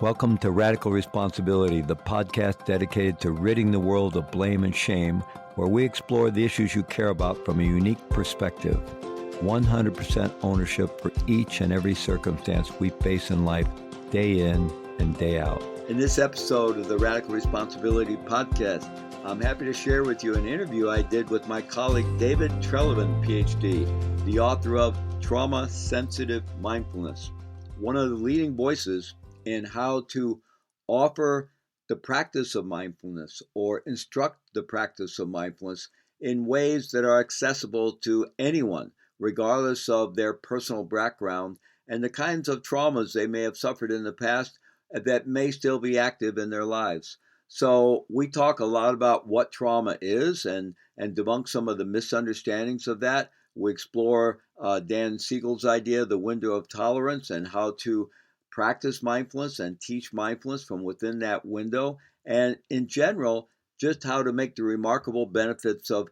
Welcome to Radical Responsibility, the podcast dedicated to ridding the world of blame and shame, where we explore the issues you care about from a unique perspective. 100% ownership for each and every circumstance we face in life, day in and day out. In this episode of the Radical Responsibility podcast, I'm happy to share with you an interview I did with my colleague David Treleaven, PhD, the author of Trauma-Sensitive Mindfulness, one of the leading voices in how to offer the practice of mindfulness or instruct the practice of mindfulness in ways that are accessible to anyone, regardless of their personal background and the kinds of traumas they may have suffered in the past that may still be active in their lives. So we talk a lot about what trauma is and debunk some of the misunderstandings of that. We explore Dan Siegel's idea, the window of tolerance, and how to practice mindfulness and teach mindfulness from within that window. And in general, just how to make the remarkable benefits of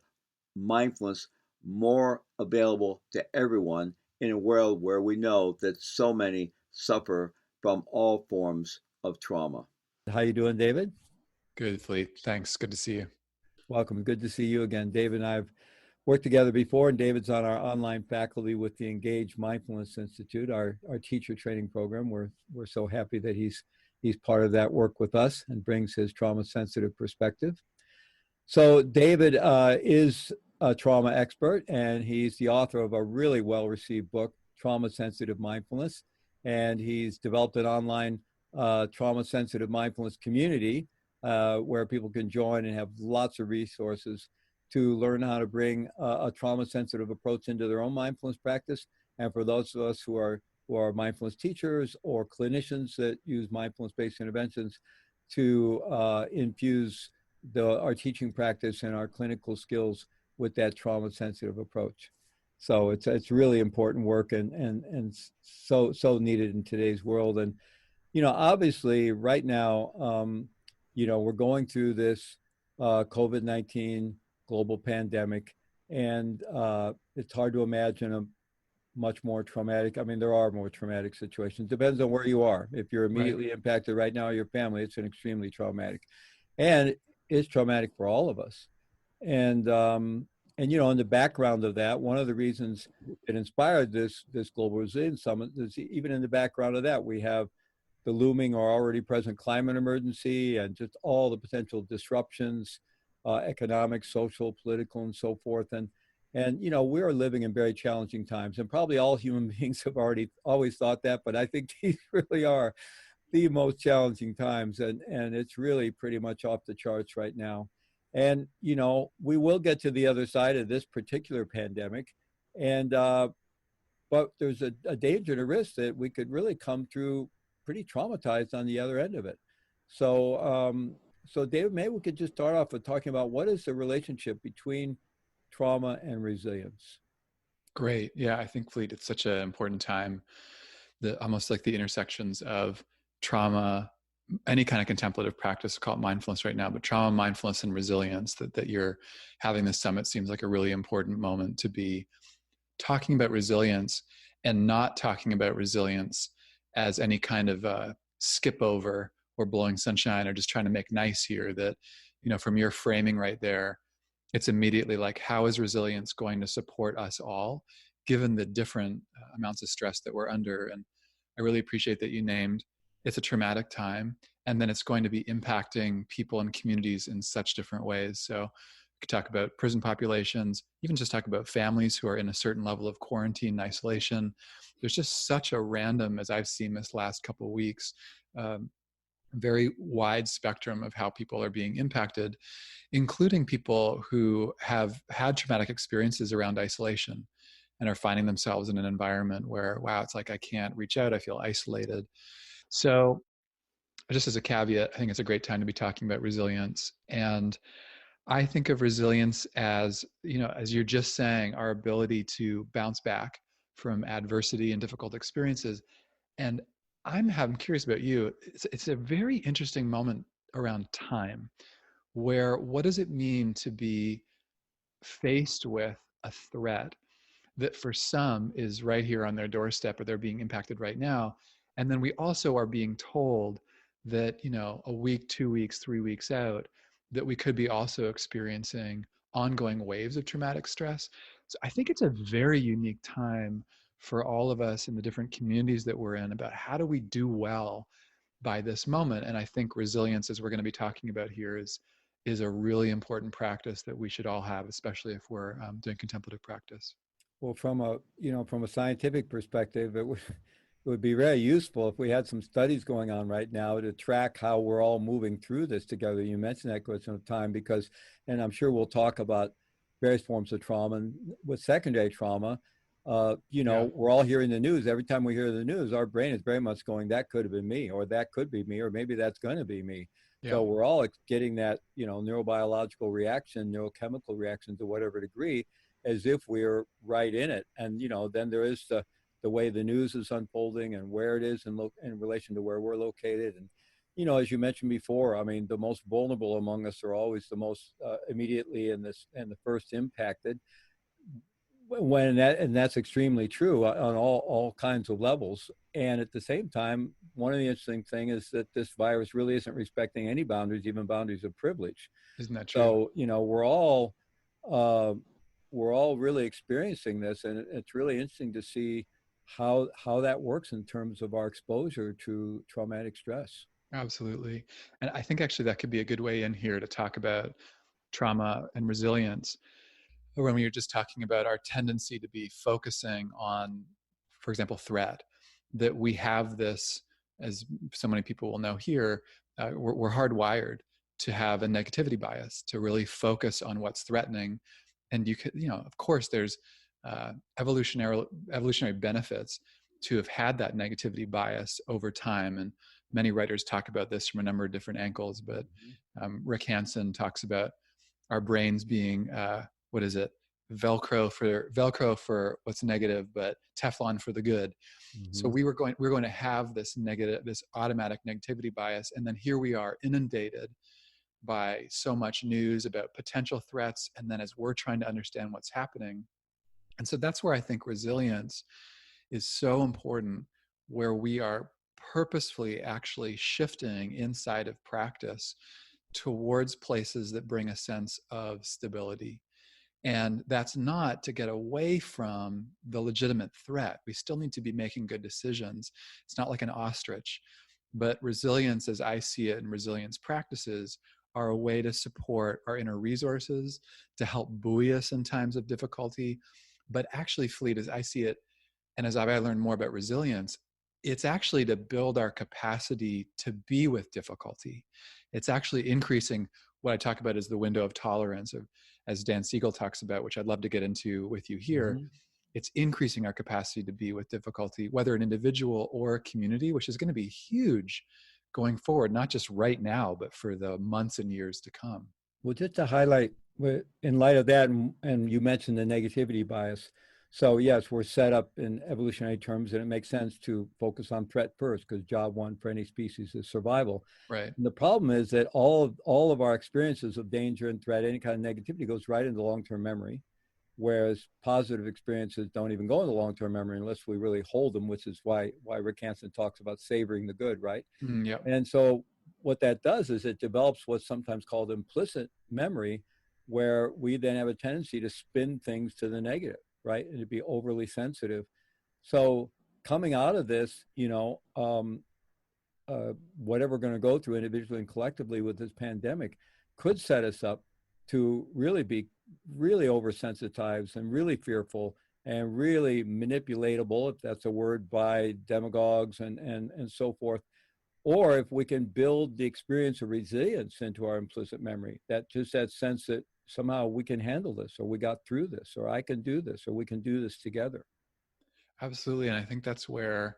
mindfulness more available to everyone in a world where we know that so many suffer from all forms of trauma. How you doing, David? Good, Fleet. Thanks. Good to see you. Welcome. Good to see you again. David and I have worked together before, and David's on our online faculty with the Engage Mindfulness Institute, our teacher training program. We're so happy that he's part of that work with us and brings his trauma-sensitive perspective. So David is a trauma expert, and he's the author of a really well-received book, Trauma-Sensitive Mindfulness, and he's developed an online trauma-sensitive mindfulness community where people can join and have lots of resources to learn how to bring a trauma-sensitive approach into their own mindfulness practice. And for those of us who are mindfulness teachers or clinicians that use mindfulness-based interventions to infuse our teaching practice and our clinical skills with that trauma-sensitive approach. So it's really important work and so needed in today's world. And, you know, obviously right now, we're going through this COVID-19 global pandemic, and it's hard to imagine a much more traumatic. I mean, there are more traumatic situations. Depends on where you are. If you're immediately impacted right now, your family, it's an extremely traumatic, and it's traumatic for all of us. And you know, in the background of that, one of the reasons it inspired this Global Resilience Summit is even in the background of that, we have the looming or already present climate emergency and just all the potential disruptions, economic, social, political, and so forth. And you know, we are living in very challenging times, and probably all human beings have always thought that, but I think these really are the most challenging times, and it's really pretty much off the charts right now. And you know, we will get to the other side of this particular pandemic, and but there's a danger and a risk that we could really come through pretty traumatized on the other end of it. So David, maybe we could just start off with talking about what is the relationship between trauma and resilience. Great. Yeah, I think, Fleet, it's such an important time, almost like the intersections of trauma, any kind of contemplative practice, call it mindfulness right now, but trauma, mindfulness, and resilience, that you're having this summit seems like a really important moment to be talking about resilience and not talking about resilience as any kind of skip over or blowing sunshine or just trying to make nice here. That, you know, from your framing right there, it's immediately like, how is resilience going to support us all, given the different amounts of stress that we're under? And I really appreciate that you named it's a traumatic time, and then it's going to be impacting people and communities in such different ways. So we could talk about prison populations, even just talk about families who are in a certain level of quarantine and isolation. There's just such a random, as I've seen this last couple of weeks, very wide spectrum of how people are being impacted, including people who have had traumatic experiences around isolation and are finding themselves in an environment where, wow, it's like I can't reach out, I feel isolated. So just as a caveat, I think it's a great time to be talking about resilience. And I think of resilience as, you know, as you're just saying, our ability to bounce back from adversity and difficult experiences. And I'm curious about you. It's a very interesting moment around time, where what does it mean to be faced with a threat that for some is right here on their doorstep, or they're being impacted right now. And then we also are being told that, a week, 2 weeks, 3 weeks out, that we could be also experiencing ongoing waves of traumatic stress. So I think it's a very unique time for all of us in the different communities that we're in about how do we do well by this moment. And I think resilience, as we're going to be talking about here, is a really important practice that we should all have, especially if we're doing contemplative practice. Well, from a scientific perspective, it would be very useful if we had some studies going on right now to track how we're all moving through this together. You mentioned that question of time because, and I'm sure we'll talk about various forms of trauma and with secondary trauma. Yeah. We're all hearing the news. Every time we hear the news, our brain is very much going, that could have been me, or that could be me, or maybe that's going to be me. Yeah. So we're all getting that, neurobiological reaction, neurochemical reaction to whatever degree, as if we're right in it. And, then there is the way the news is unfolding and where it is in relation to where we're located. And, as you mentioned before, I mean, the most vulnerable among us are always the most immediately and the first impacted. And that's extremely true on all kinds of levels. And at the same time, one of the interesting things is that this virus really isn't respecting any boundaries, even boundaries of privilege. Isn't that true? So, uh, we're all really experiencing this, and it's really interesting to see how that works in terms of our exposure to traumatic stress. Absolutely. And I think actually that could be a good way in here to talk about trauma and resilience, when we were just talking about our tendency to be focusing on, for example, threat, that we have this, as so many people will know here, we're hardwired to have a negativity bias, to really focus on what's threatening. And you could, of course, there's evolutionary benefits to have had that negativity bias over time. And many writers talk about this from a number of different angles, but Rick Hansen talks about our brains being what is it, velcro for what's negative, but Teflon for the good. So we're going to have this automatic negativity bias, and then here we are inundated by so much news about potential threats, and then as we're trying to understand what's happening. And so that's where I think resilience is so important, where we are purposefully actually shifting inside of practice towards places that bring a sense of stability. And that's not to get away from the legitimate threat. We still need to be making good decisions. It's not like an ostrich. But resilience, as I see it, and resilience practices are a way to support our inner resources, to help buoy us in times of difficulty. But actually, Fleet, as I see it, and as I learned more about resilience, it's actually to build our capacity to be with difficulty. It's actually increasing what I talk about as the window of tolerance, of, as Dan Siegel talks about, which I'd love to get into with you here. It's increasing our capacity to be with difficulty, whether an individual or a community, which is going to be huge going forward, not just right now, but for the months and years to come. Well, just to highlight, in light of that, and you mentioned the negativity bias. So yes, we're set up in evolutionary terms, and it makes sense to focus on threat first, because job one for any species is survival. Right. And the problem is that all of our experiences of danger and threat, any kind of negativity, goes right into long-term memory, whereas positive experiences don't even go into long-term memory unless we really hold them, which is why Rick Hansen talks about savoring the good, right? Yep. And so what that does is it develops what's sometimes called implicit memory, where we then have a tendency to spin things to the negative, right? And to be overly sensitive. So coming out of this, whatever we're going to go through individually and collectively with this pandemic could set us up to really be really oversensitized and really fearful and really manipulatable, if that's a word, by demagogues and so forth. Or if we can build the experience of resilience into our implicit memory, that sense that somehow we can handle this, or we got through this, or I can do this, or we can do this together. Absolutely. And I think that's where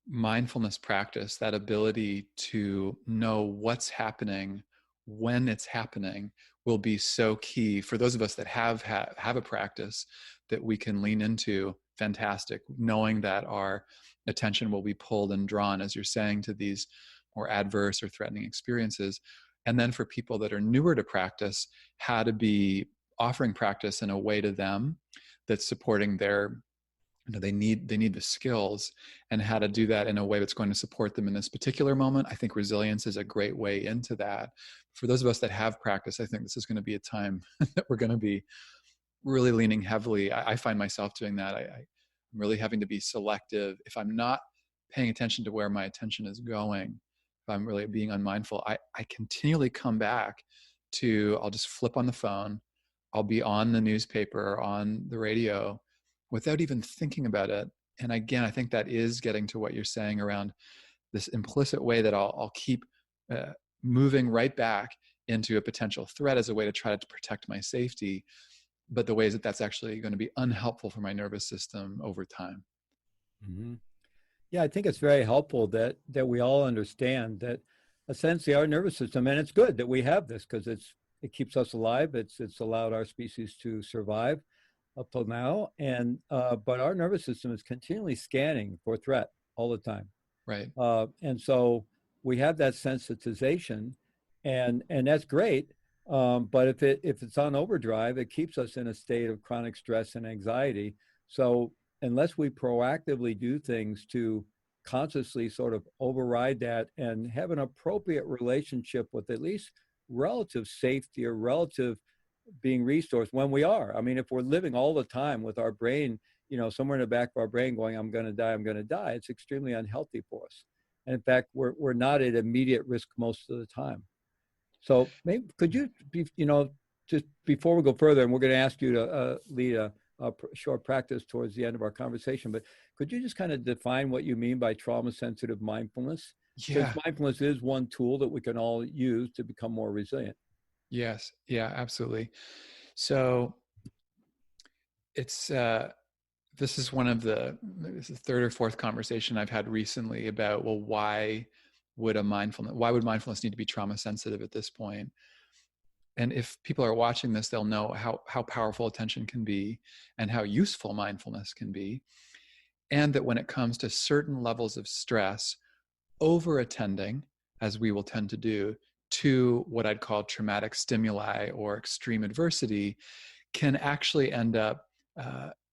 mindfulness practice, that ability to know what's happening when it's happening, will be so key for those of us that have a practice that we can lean into. Fantastic, knowing that our attention will be pulled and drawn, as you're saying, to these more adverse or threatening experiences. And then for people that are newer to practice, how to be offering practice in a way to them that's supporting their they need the skills, and how to do that in a way that's going to support them in this particular moment. I think resilience is a great way into that. For those of us that have practice, I think this is going to be a time that we're going to be really leaning heavily. I find myself doing that. I'm really having to be selective. If I'm not paying attention to where my attention is going, if I'm really being unmindful, I continually come back to, I'll just flip on the phone, I'll be on the newspaper or on the radio without even thinking about it. And again, I think that is getting to what you're saying around this implicit way that I'll keep uh, moving right back into a potential threat as a way to try to protect my safety, but the ways that that's actually going to be unhelpful for my nervous system over time. Mm-hmm. Yeah, I think it's very helpful that we all understand that essentially our nervous system, and it's good that we have this because it keeps us alive. It's allowed our species to survive up till now, and but our nervous system is continually scanning for threat all the time. Right. And so we have that sensitization, and that's great. But if it's on overdrive, it keeps us in a state of chronic stress and anxiety. So unless we proactively do things to consciously sort of override that and have an appropriate relationship with at least relative safety or relative being resourced when we are. I mean, if we're living all the time with our brain, somewhere in the back of our brain going, I'm going to die, it's extremely unhealthy for us. And in fact, we're not at immediate risk most of the time. So maybe could you, just before we go further, and we're going to ask you to lead a short practice towards the end of our conversation, but could you just kind of define what you mean by trauma-sensitive mindfulness? Since Yeah. mindfulness is one tool that we can all use to become more resilient. Yes. Yeah, absolutely. So it's this is one of this is the third or fourth conversation I've had recently about, well, why would mindfulness need to be trauma sensitive at this point? And if people are watching this, they'll know how powerful attention can be and how useful mindfulness can be. And that when it comes to certain levels of stress, over attending, as we will tend to do, to what I'd call traumatic stimuli or extreme adversity can actually end up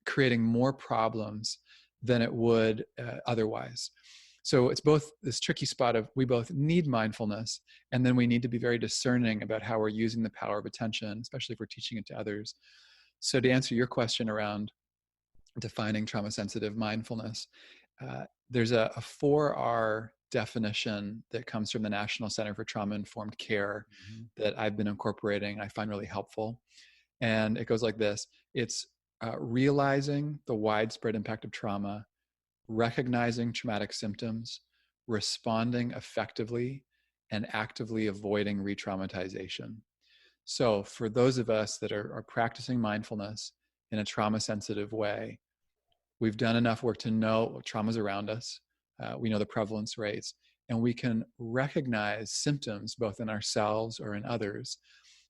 creating more problems than it would otherwise. So it's both this tricky spot of we both need mindfulness, and then we need to be very discerning about how we're using the power of attention, especially if we're teaching it to others. So to answer your question around defining trauma-sensitive mindfulness, there's a 4R definition that comes from the National Center for Trauma-Informed Care Mm-hmm. that I've been incorporating. I find really helpful. And it goes like this. It's realizing the widespread impact of trauma, recognizing traumatic symptoms, responding effectively, and actively avoiding re-traumatization. So for those of us that are practicing mindfulness in a trauma-sensitive way, we've done enough work to know trauma's around us. We know the prevalence rates, and we can recognize symptoms both in ourselves or in others,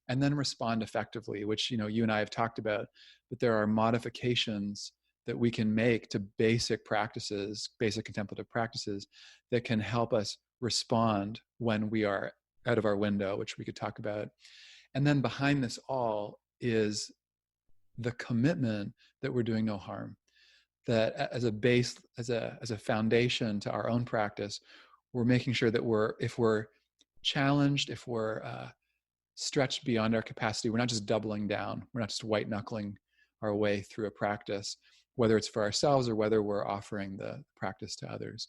and then respond effectively, which you and I have talked about. But there are modifications that we can make to basic practices, basic contemplative practices, that can help us respond when we are out of our window, which we could talk about. And then behind this all is the commitment that we're doing no harm, that as a base, as a foundation to our own practice, we're making sure that if we're challenged, if we're stretched beyond our capacity, we're not just doubling down, we're not just white knuckling our way through a practice, whether it's for ourselves or whether we're offering the practice to others.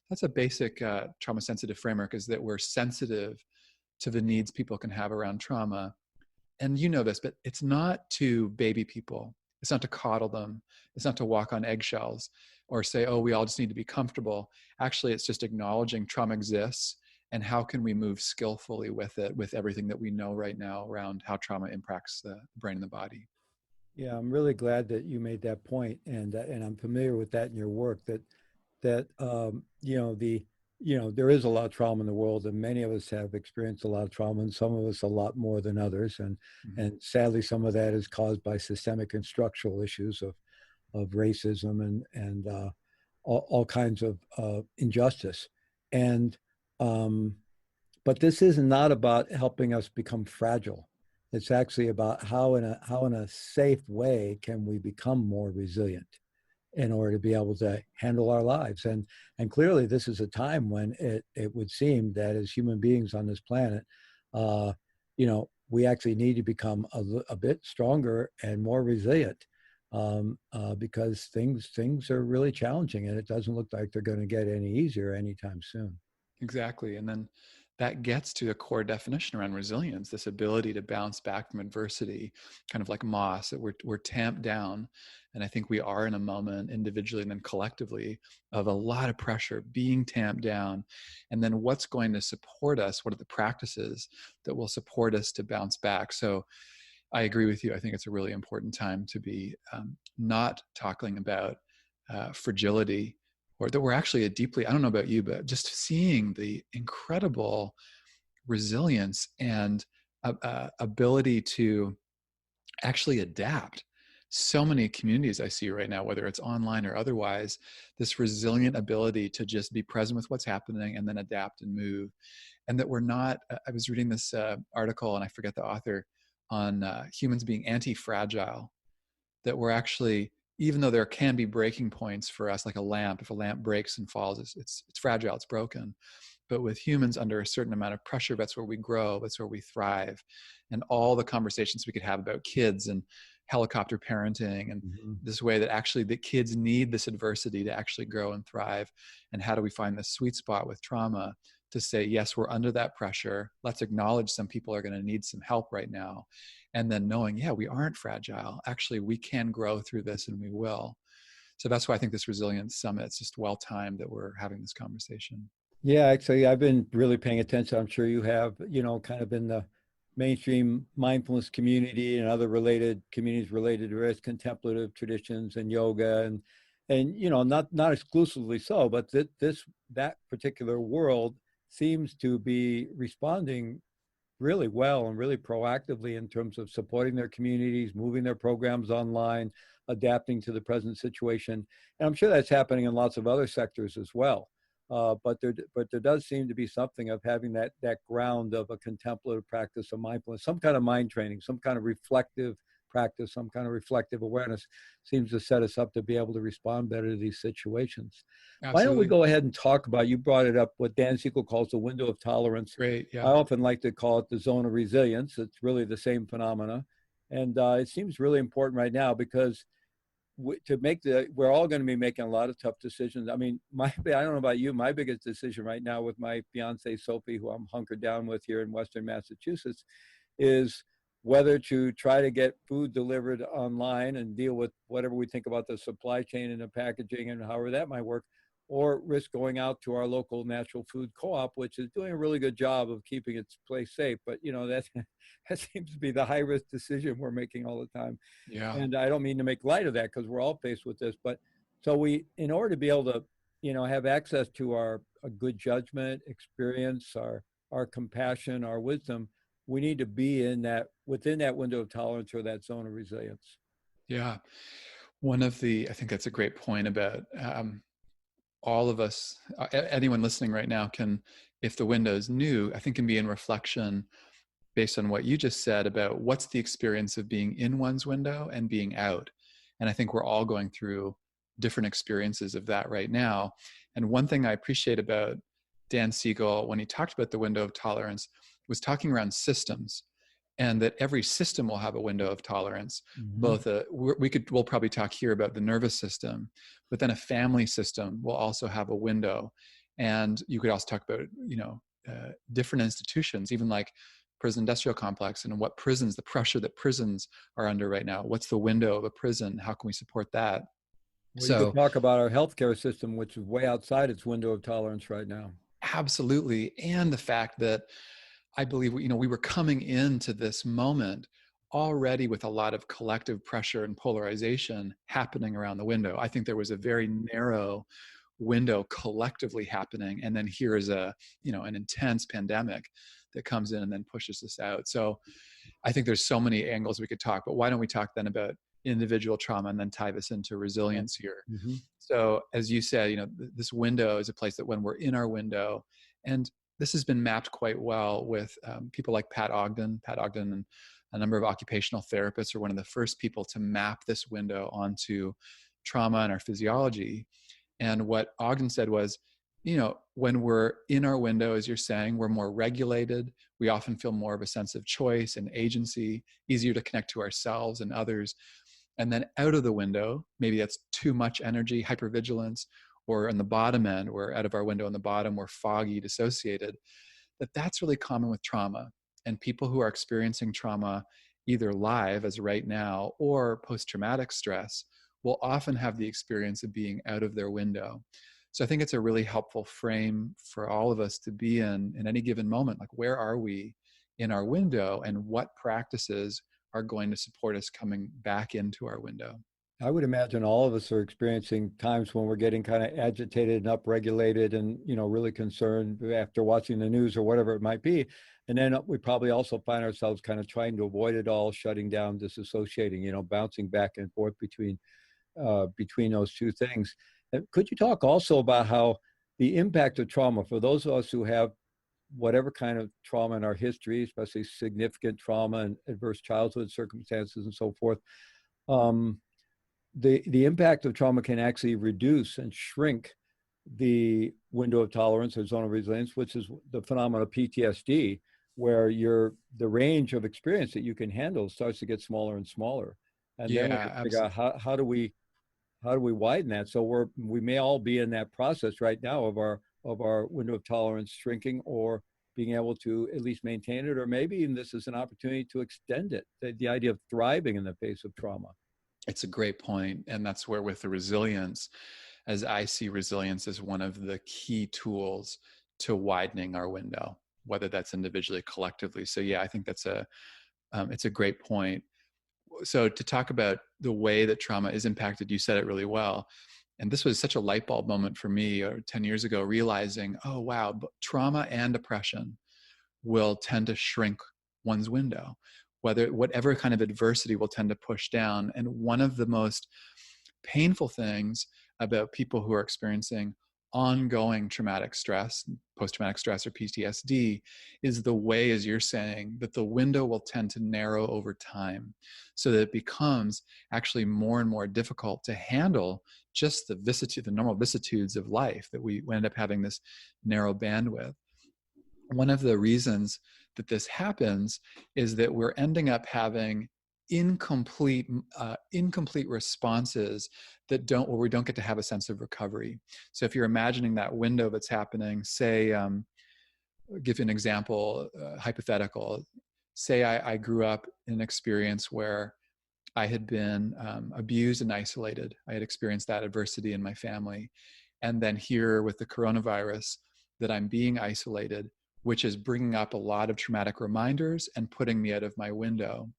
That's a basic trauma sensitive framework, is that we're sensitive to the needs people can have around trauma. And you know this, but it's not to baby people. It's not to coddle them. It's not to walk on eggshells or say, oh, we all just need to be comfortable. Actually, it's just acknowledging trauma exists and how can we move skillfully with it, with everything that we know right now around how trauma impacts the brain and the body. Yeah, I'm really glad that you made that point, and I'm familiar with that in your work. There is a lot of trauma in the world, and many of us have experienced a lot of trauma, and some of us a lot more than others, and Mm-hmm. and sadly, some of that is caused by systemic and structural issues of racism and all kinds of injustice, and but this is not about helping us become fragile. It's actually about how in a safe way can we become more resilient. in order to be able to handle our lives. And clearly, this is a time when it would seem that as human beings on this planet, we actually need to become a bit stronger and more resilient, because things are really challenging, and it doesn't look like they're going to get any easier anytime soon. Exactly. And then that gets to a core definition around resilience, this ability to bounce back from adversity, kind of like moss, that we're tamped down. And I think we are in a moment individually and then collectively of a lot of pressure being tamped down. And then what's going to support us? What are the practices that will support us to bounce back? So I agree with you. I think it's a really important time to be not talking about fragility, or that we're actually I don't know about you, but just seeing the incredible resilience and ability to actually adapt. So many communities I see right now, whether it's online or otherwise, this resilient ability to just be present with what's happening and then adapt and move. And that we're not, I was reading this article, and I forget the author, on humans being anti-fragile, that we're actually, even though there can be breaking points for us, like a lamp, if a lamp breaks and falls, it's fragile, it's broken. But with humans under a certain amount of pressure, that's where we grow, that's where we thrive. And all the conversations we could have about kids and helicopter parenting, and Mm-hmm. this way that actually the kids need this adversity to actually grow and thrive. And how do we find the sweet spot with trauma to say, yes, we're under that pressure. Let's acknowledge some people are going to need some help right now. And then knowing, yeah, we aren't fragile. Actually, we can grow through this, and we will. So that's why I think this Resilience Summit is just well timed that we're having this conversation. Yeah, actually, I've been really paying attention. I'm sure you have, kind of in the mainstream mindfulness community and other related communities related to risk, contemplative traditions and yoga, and not exclusively so, but that particular world seems to be responding really well and really proactively in terms of supporting their communities, moving their programs online, adapting to the present situation. And I'm sure that's happening in lots of other sectors as well. But there does seem to be something of having that ground of a contemplative practice of mindfulness, some kind of mind training, some kind of reflective practice, some kind of reflective awareness seems to set us up to be able to respond better to these situations. Why don't we Absolutely. go ahead and talk about, you brought it up, what Dan Siegel calls the window of tolerance. Great. I Yeah. often like to call it the zone of resilience. It's really the same phenomena. And it seems really important right now because we're all going to be making a lot of tough decisions. I mean, I don't know about you, my biggest decision right now with my fiance, Sophie, who I'm hunkered down with here in Western Massachusetts, is whether to try to get food delivered online and deal with whatever we think about the supply chain and the packaging and however that might work, or risk going out to our local natural food co-op, which is doing a really good job of keeping its place safe. But that seems to be the high risk decision we're making all the time. Yeah. And I don't mean to make light of that because we're all faced with this, but so in order to be able to, have access to our a good judgment, experience, our compassion, our wisdom, we need to be within that window of tolerance or that zone of resilience. Yeah. I think that's a great point about all of us, anyone listening right now can, if the window is new, I think can be in reflection based on what you just said about what's the experience of being in one's window and being out. And I think we're all going through different experiences of that right now. And one thing I appreciate about Dan Siegel, when he talked about the window of tolerance, was talking around systems, and that every system will have a window of tolerance. Mm-hmm. Both we'll probably talk here about the nervous system, but then a family system will also have a window. And you could also talk about different institutions, even like prison industrial complex, and what prisons, the pressure that prisons are under right now. What's the window of a prison? How can we support that? Well, you could So talk about our healthcare system, which is way outside its window of tolerance right now. absolutely. And the fact that I believe, we were coming into this moment already with a lot of collective pressure and polarization happening around the window. I think there was a very narrow window collectively happening. And then here is an intense pandemic that comes in and then pushes this out. So I think there's so many angles we could talk, but why don't we talk then about individual trauma and then tie this into Yeah. resilience here? Mm-hmm. So as you said, this window is a place that when we're in our window, and this has been mapped quite well with people like Pat Ogden and a number of occupational therapists are one of the first people to map this window onto trauma and our physiology. And what Ogden said was, when we're in our window, as you're saying, we're more regulated. We often feel more of a sense of choice and agency, easier to connect to ourselves and others. And then out of the window, maybe that's too much energy, hypervigilance, or on the bottom end, we're out of our window on the bottom, we're foggy, dissociated. That's really common with trauma. And people who are experiencing trauma, either live as right now or post-traumatic stress, will often have the experience of being out of their window. So I think it's a really helpful frame for all of us to be in any given moment. Like, where are we in our window, and what practices are going to support us coming back into our window? I would imagine all of us are experiencing times when we're getting kind of agitated and upregulated and, really concerned after watching the news or whatever it might be. And then we probably also find ourselves kind of trying to avoid it all, shutting down, disassociating, bouncing back and forth between those two things. And could you talk also about how the impact of trauma for those of us who have whatever kind of trauma in our history, especially significant trauma and adverse childhood circumstances and so forth, the impact of trauma can actually reduce and shrink the window of tolerance or zone of resilience, which is the phenomenon of PTSD, where the range of experience that you can handle starts to get smaller and smaller. And then we Yeah, have to figure absolutely. out how do we widen that. So we may all be in that process right now of our window of tolerance shrinking, or being able to at least maintain it, or maybe even this is an opportunity to extend it. The idea of thriving in the face of trauma. It's a great point. And that's where, with the resilience, as I see resilience as one of the key tools to widening our window, whether that's individually, collectively. So yeah, I think it's a great point. So to talk about the way that trauma is impacted, you said it really well. And this was such a light bulb moment for me 10 years ago, realizing, oh, wow, trauma and depression will tend to shrink one's window. Whatever kind of adversity will tend to push down. And one of the most painful things about people who are experiencing ongoing traumatic stress, post-traumatic stress or PTSD, is the way, as you're saying, that the window will tend to narrow over time, so that it becomes actually more and more difficult to handle just the normal vicissitudes of life, that we end up having this narrow bandwidth. One of the reasons that this happens is that we're ending up having incomplete responses where we don't get to have a sense of recovery. So if you're imagining that window that's happening, say, I'll give you an example, hypothetical. Say I grew up in an experience where I had been abused and isolated. I had experienced that adversity in my family. And then here with the coronavirus, that I'm being isolated, which is bringing up a lot of traumatic reminders and putting me out of my window.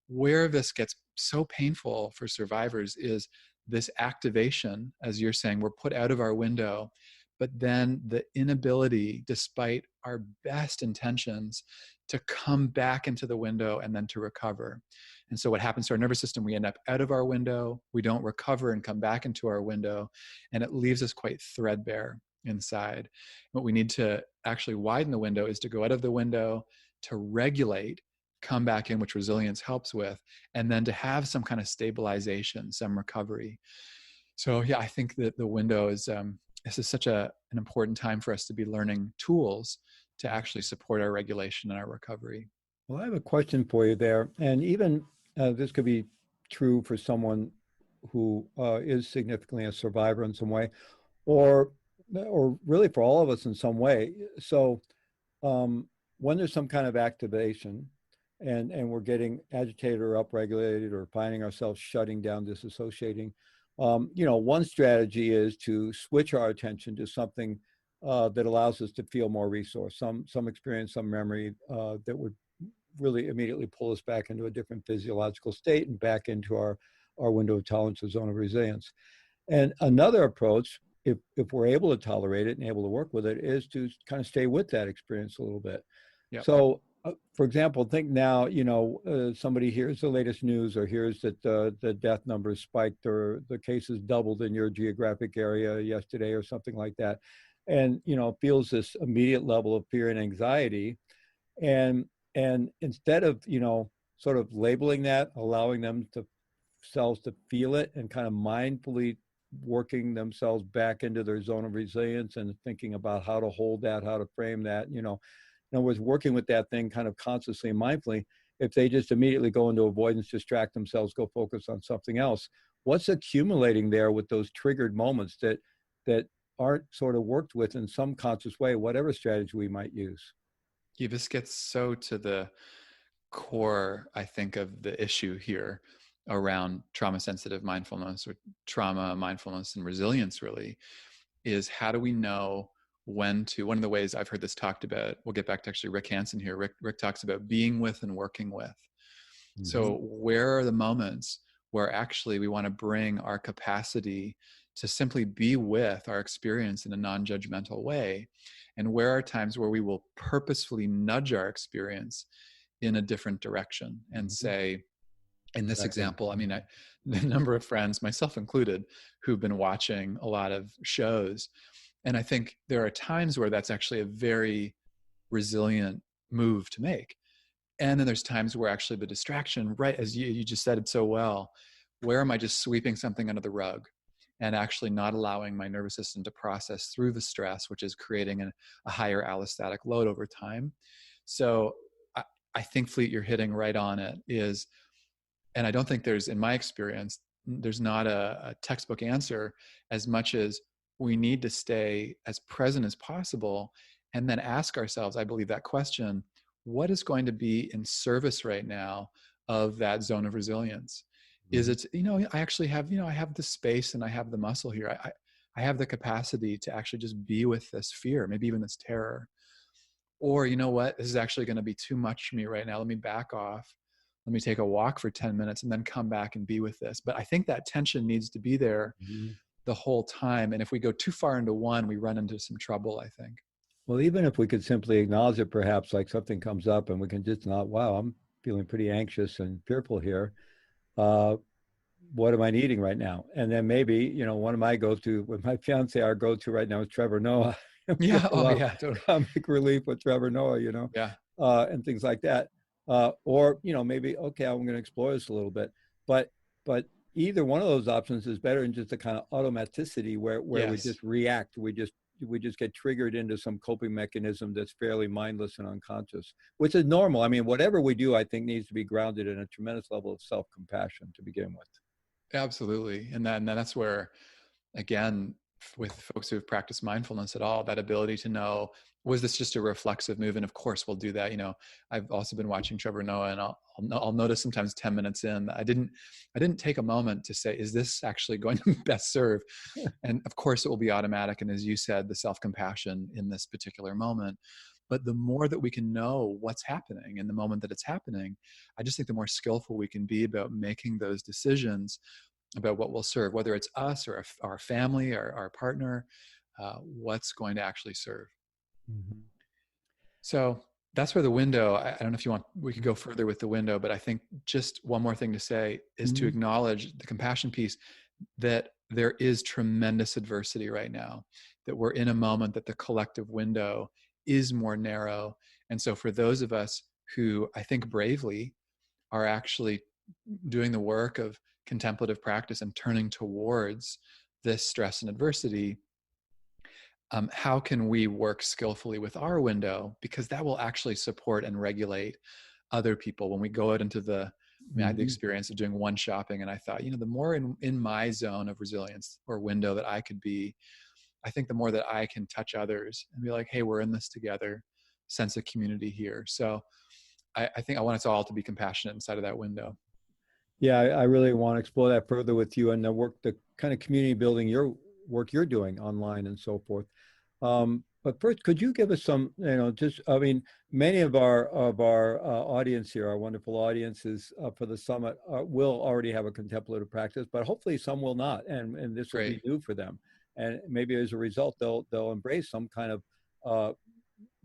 Where this gets so painful for survivors is this activation, as you're saying, we're put out of our window, but then the inability, despite our best intentions, to come back into the window and then to recover. And so what happens to our nervous system, we end up out of our window, we don't recover and come back into our window, and it leaves us quite threadbare inside. What we need to actually widen the window is to go out of the window, to regulate, come back in, which resilience helps with, and then to have some kind of stabilization, some recovery. So yeah, I think that the window is this is such an important time for us to be learning tools to actually support our regulation and our recovery. Well, I have a question for you there, and even this could be true for someone who is significantly a survivor in some way, or really for all of us in some way. So when there's some kind of activation, and we're getting agitated or upregulated, or finding ourselves shutting down, disassociating, one strategy is to switch our attention to something that allows us to feel more resource, some experience, some memory that would really immediately pull us back into a different physiological state and back into our window of tolerance, or zone of resilience. And another approach, if we're able to tolerate it and able to work with it, is to kind of stay with that experience a little bit. Yep. So, for example, think now, somebody hears the latest news, or hears that the death numbers spiked, or the cases doubled in your geographic area yesterday, or something like that, and feels this immediate level of fear and anxiety, and instead of sort of labeling that, allowing them to themselves to feel it and kind of mindfully working themselves back into their zone of resilience and thinking about how to hold that, how to frame that, in other words, working with that thing kind of consciously and mindfully. If they just immediately go into avoidance, distract themselves, go focus on something else, what's accumulating there with those triggered moments that aren't sort of worked with in some conscious way, whatever strategy we might use? Yeah, this gets so to the core, I think, of the issue here around trauma-sensitive mindfulness, or trauma, mindfulness, and resilience, really, is how do we know when to, one of the ways I've heard this talked about, we'll get back to actually Rick Hansen here. Rick talks about being with and working with. Mm-hmm. So where are the moments where actually we want to bring our capacity to simply be with our experience in a non-judgmental way? And where are times where we will purposefully nudge our experience in a different direction and Mm-hmm. say, in this Exactly. example, I mean, the number of friends, myself included, who've been watching a lot of shows. And I think there are times where that's actually a very resilient move to make. And then there's times where actually the distraction, right, as you just said it so well, where am I just sweeping something under the rug and actually not allowing my nervous system to process through the stress, which is creating a higher allostatic load over time. So I think, Fleet, you're hitting right on it, is, and I don't think there's, in my experience, there's not a textbook answer, as much as we need to stay as present as possible and then ask ourselves, I believe, that question: what is going to be in service right now of that zone of resilience? Is Mm-hmm. it, I actually have, I have the space and I have the muscle here. I have the capacity to actually just be with this fear, maybe even this terror. Or, you know what, this is actually going to be too much for me right now. Let me back off. Let me take a walk for 10 minutes and then come back and be with this. But I think that tension needs to be there Mm-hmm. the whole time. And if we go too far into one, we run into some trouble, I think. Well, even if we could simply acknowledge it, perhaps like something comes up and we can just not, wow, I'm feeling pretty anxious and fearful here. Uh, what am I needing right now? And then maybe, one of my go-to with my fiance, our go-to right now is Trevor Noah. Get Yeah. a Oh, lot of yeah. Totally. comic relief with Trevor Noah, Yeah. and things like that. Or, maybe, okay, I'm going to explore this a little bit. But either one of those options is better than just a kind of automaticity where we Yes. just react. We just get triggered into some coping mechanism that's fairly mindless and unconscious, which is normal. I mean, whatever we do, I think, needs to be grounded in a tremendous level of self-compassion to begin with. Absolutely. And that's where, again, with folks who have practiced mindfulness at all, that ability to know, was this just a reflexive move? And of course we'll do that. I've also been watching Trevor Noah, and I'll notice sometimes 10 minutes in, I didn't take a moment to say, is this actually going to best serve? And of course it will be automatic. And as you said, the self-compassion in this particular moment. But the more that we can know what's happening in the moment that it's happening, I just think the more skillful we can be about making those decisions about what will serve, whether it's us or our family or our partner, what's going to actually serve. Mm-hmm. So that's where the window, I don't know if we could go further with the window, but I think just one more thing to say is to Mm-hmm. acknowledge the compassion piece, that there is tremendous adversity right now, that we're in a moment that the collective window is more narrow. And so for those of us who, I think, bravely are actually doing the work of contemplative practice and turning towards this stress and adversity, how can we work skillfully with our window? Because that will actually support and regulate other people. When we go out into I had the Mm-hmm. experience of doing one shopping, and I thought, the more in my zone of resilience or window that I could be, I think the more that I can touch others and be like, hey, we're in this together, sense of community here. So I think I want us all to be compassionate inside of that window. Yeah, I really want to explore that further with you and the kind of community building your work you're doing online and so forth. But first, could you give us some, I mean, many of our audience here, our wonderful audiences for the summit, will already have a contemplative practice, but hopefully some will not, and this will be Great. new for them. And maybe as a result, they'll embrace some kind of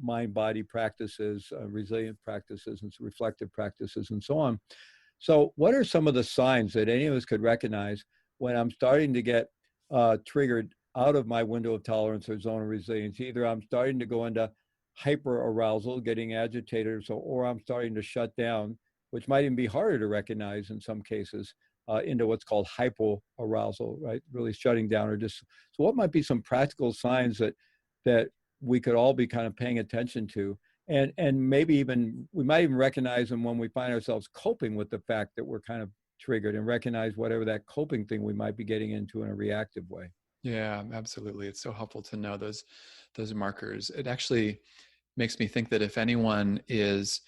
mind-body practices, resilient practices, and reflective practices, and so on. So what are some of the signs that any of us could recognize when I'm starting to get triggered out of my window of tolerance or zone of resilience? Either I'm starting to go into hyper arousal, getting agitated, or I'm starting to shut down, which might even be harder to recognize in some cases. into what's called hypoarousal, right? Really shutting down or just, so what might be some practical signs that we could all be kind of paying attention to? And maybe even, we might even recognize them when we find ourselves coping with the fact that we're kind of triggered, and recognize whatever that coping thing we might be getting into in a reactive way. Yeah, absolutely. It's so helpful to know those markers. It actually makes me think that if anyone is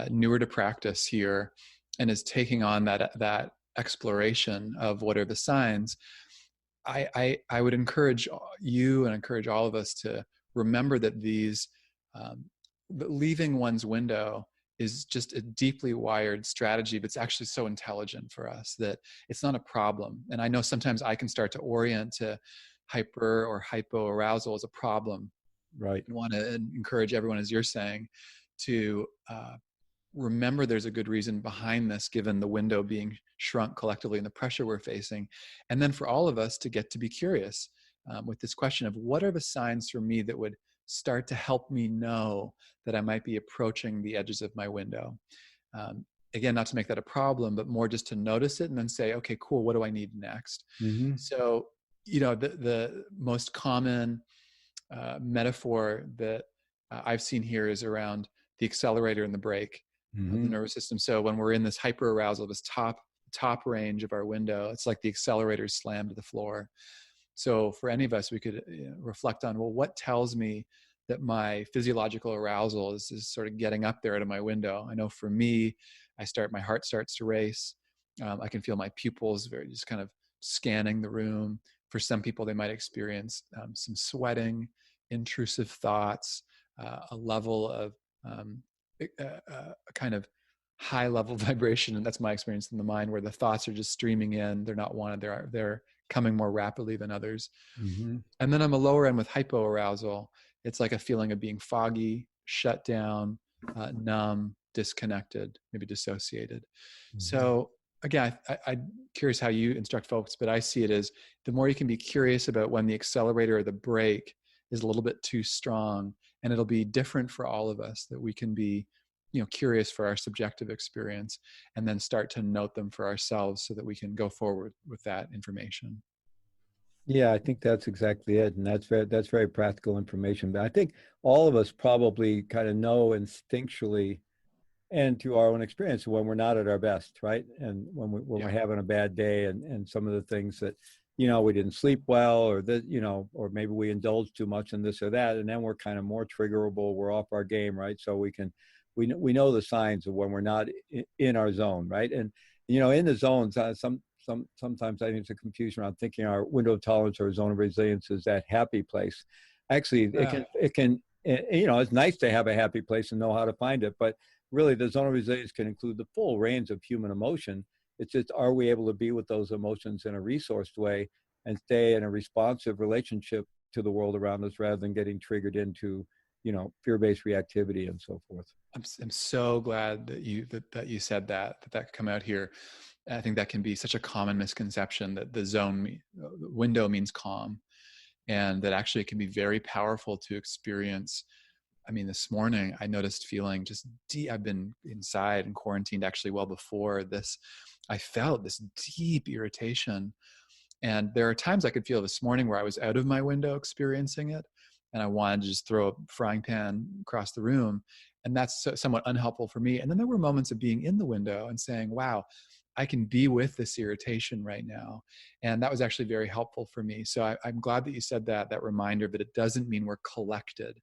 newer to practice here and is taking on that exploration of what are the signs, I would encourage you and encourage all of us to remember that that leaving one's window is just a deeply wired strategy, but it's actually so intelligent for us that it's not a problem. And I know sometimes I can start to orient to hyper or hypo arousal as a problem. Right. I want to encourage everyone, as you're saying, to remember there's a good reason behind this, given the window being shrunk collectively and the pressure we're facing. And then for all of us to get to be curious with this question of what are the signs for me that would start to help me know that I might be approaching the edges of my window. Um, Again, not to make that a problem, but more just to notice it and then say, okay, cool, what do I need next? Mm-hmm. So, the most common metaphor that I've seen here is around the accelerator and the brake of the Mm-hmm. nervous system. So when we're in this hyper arousal, this top range of our window, it's like the accelerator slammed to the floor. So for any of us, we could reflect on, well, what tells me that my physiological arousal is sort of getting up there to my window? I know for me, my heart starts to race. I can feel my pupils very just kind of scanning the room. For some people, they might experience some sweating, intrusive thoughts, a level of a kind of high level vibration, and that's my experience in the mind, where the thoughts are just streaming in. They're not wanted. They're coming more rapidly than others. Mm-hmm. And then on the lower end with hypoarousal, it's like a feeling of being foggy, shut down, numb, disconnected, maybe dissociated. Mm-hmm. So again, I'm curious how you instruct folks, but I see it as the more you can be curious about when the accelerator or the brake is a little bit too strong, and it'll be different for all of us, that we can be curious for our subjective experience and then start to note them for ourselves so that we can go forward with that information. Yeah, I think that's exactly it, and that's very practical information. But I think all of us probably kind of know instinctually and through our own experience when we're not at our best, right? And when we're Yeah. having a bad day, and some of the things that, we didn't sleep well, or that, or maybe we indulged too much in this or that, and then we're kind of more triggerable. We're off our game, right? So we know the signs of when we're not in our zone, right? And in the zones, sometimes I think it's a confusion around thinking our window of tolerance or zone of resilience is that happy place. Actually, it can it's nice to have a happy place and know how to find it, but really the zone of resilience can include the full range of human emotion. It's just, are we able to be with those emotions in a resourced way and stay in a responsive relationship to the world around us, rather than getting triggered into fear-based reactivity and so forth. I'm so glad that you said that could come out here. I think that can be such a common misconception that the window means calm, and that actually it can be very powerful to experience. I mean, this morning I noticed feeling just deep. I've been inside and quarantined actually well before this. I felt this deep irritation. And there are times I could feel this morning where I was out of my window experiencing it, and I wanted to just throw a frying pan across the room. And that's somewhat unhelpful for me. And then there were moments of being in the window and saying, wow, I can be with this irritation right now. And that was actually very helpful for me. So I'm glad that you said that reminder that it doesn't mean we're collected.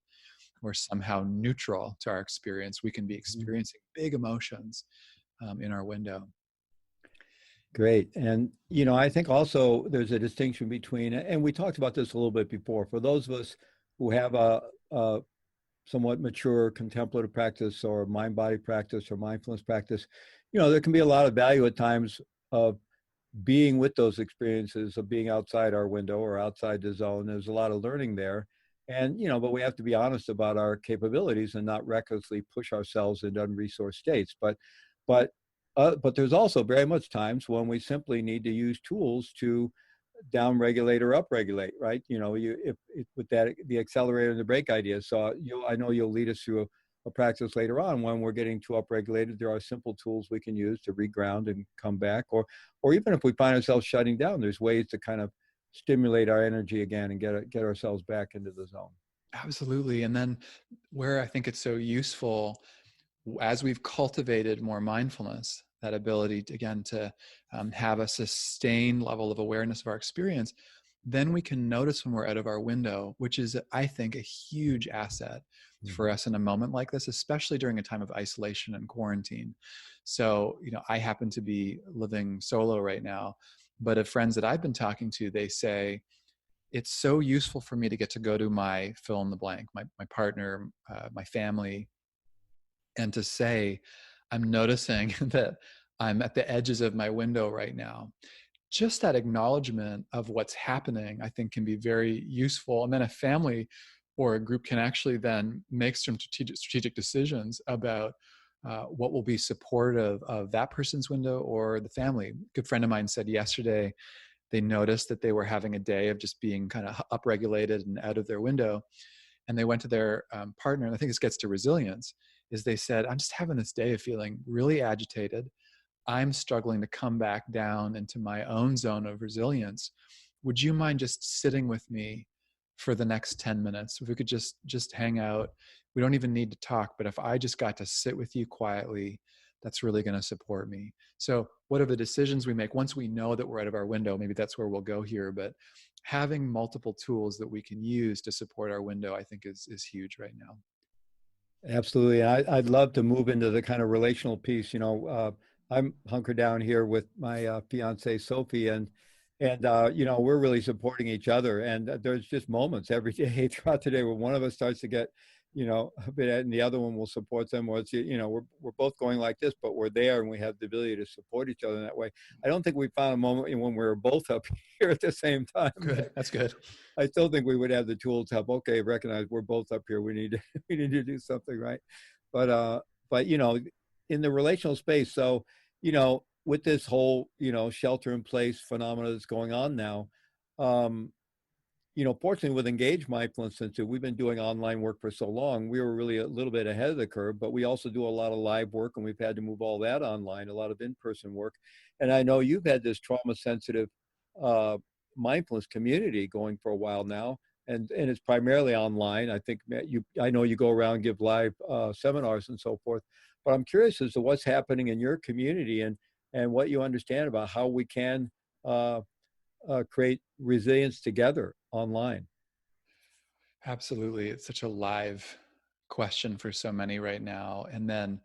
We're somehow neutral to our experience. We can be experiencing big emotions in our window. Great. And, I think also there's a distinction between, and we talked about this a little bit before, for those of us who have a somewhat mature contemplative practice or mind-body practice or mindfulness practice, there can be a lot of value at times of being with those experiences, of being outside our window or outside the zone. There's a lot of learning there. And, but we have to be honest about our capabilities and not recklessly push ourselves into unresourced states. But but there's also very much times when we simply need to use tools to down-regulate or up-regulate, right? If with that, the accelerator and the brake idea. So I know you'll lead us through a practice later on when we're getting too upregulated. There are simple tools we can use to reground and come back, or even if we find ourselves shutting down, there's ways to kind of stimulate our energy again and get ourselves back into the zone. Absolutely. And then where I think it's so useful, as we've cultivated more mindfulness, that ability to, again, to have a sustained level of awareness of our experience, then we can notice when we're out of our window, which is, I think, a huge asset for us in a moment like this, especially during a time of isolation and quarantine. So, I happen to be living solo right now, but of friends that I've been talking to, they say, it's so useful for me to get to go to my fill in the blank, my partner, my family, and to say, I'm noticing that I'm at the edges of my window right now. Just that acknowledgement of what's happening, I think, can be very useful. And then a family or a group can actually then make some strategic decisions about what will be supportive of that person's window or the family. A good friend of mine said yesterday they noticed that they were having a day of just being kind of upregulated and out of their window. And they went to their partner, and I think this gets to resilience, is they said, I'm just having this day of feeling really agitated. I'm struggling to come back down into my own zone of resilience. Would you mind just sitting with me for the next 10 minutes? If we could just hang out. We don't even need to talk, but if I just got to sit with you quietly, that's really going to support me. So what are the decisions we make once we know that we're out of our window? Maybe that's where we'll go here, but having multiple tools that we can use to support our window, I think is huge right now. Absolutely. I'd love to move into the kind of relational piece. I'm hunkered down here with my fiance Sophie, and we're really supporting each other. And there's just moments every day throughout the day where one of us starts to get, a bit, and the other one will support them. Or it's, we're both going like this, but we're there and we have the ability to support each other in that way. I don't think we found a moment when we're both up here at the same time. Good. That's good. I still think we would have the tools to help. Okay, recognize we're both up here. We need to we need to do something, right? But in the relational space, so with this whole shelter in place phenomena that's going on now, um, fortunately with Engage Mindfulness Institute, we've been doing online work for so long. We were really a little bit ahead of the curve, but we also do a lot of live work, and we've had to move all that online, a lot of in-person work. And I know you've had this trauma-sensitive mindfulness community going for a while now, and it's primarily online. I know you go around, give live seminars and so forth, but I'm curious as to what's happening in your community and what you understand about how we can create resilience together online. Absolutely. It's such a live question for so many right now. And then